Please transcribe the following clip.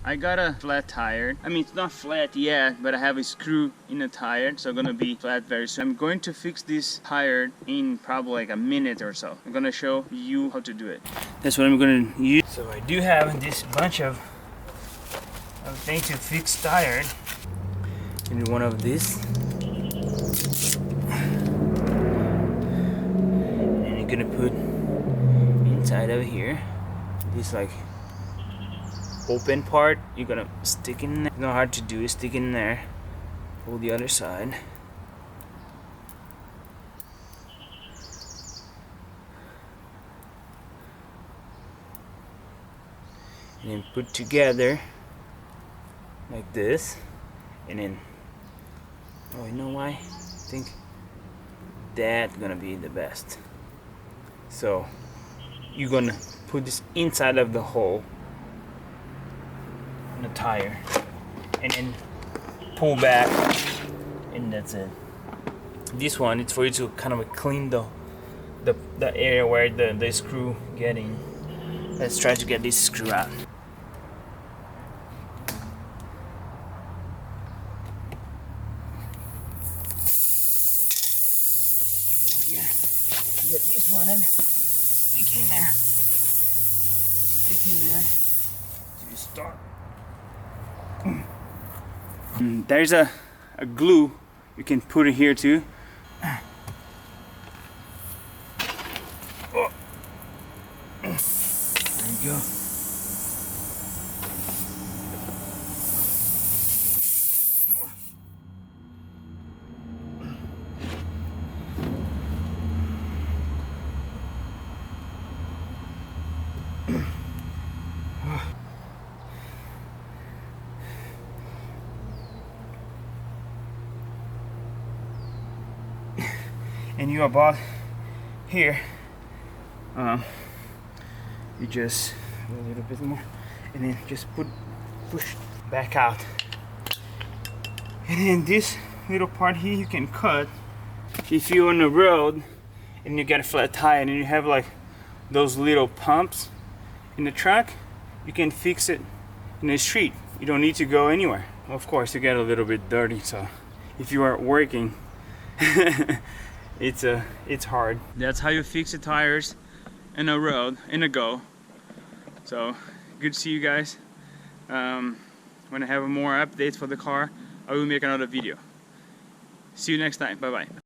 I got a flat tire. I mean, it's not flat yet, but I have a screw in the tire, so it's gonna be flat very soon. I'm going to fix this tire in probably like a minute or so. I'm gonna show you how to do it. That's what I'm gonna use. So I do have this bunch of things to fix tire. And one of this. And you're gonna put inside of here this like open part. You're gonna stick in there. It's not hard to do. Stick in there. Pull the other side. And then put together like this. And then, oh, you know why? I think that's gonna be the best. So you're gonna put this inside of the hole in the tire and then pull back, and that's it. This one, it's for you to kind of clean the area where the screw getting. Let's try to get this screw out. Get this one in, stick in there, to start. There's a glue you can put it here too. Oh. There you go. And you about here, you just a little bit more, and then just push back out, and then this little part here you can cut. If you're on the road and you get a flat tire and you have like those little pumps in the truck, you can fix it in the street. You don't need to go anywhere. Of course, you get a little bit dirty, so if you are working it's hard. That's how you fix the tires in a road, in a go. So good to see you guys. When I have more updates for the car, I will make another video. See you next time. Bye bye.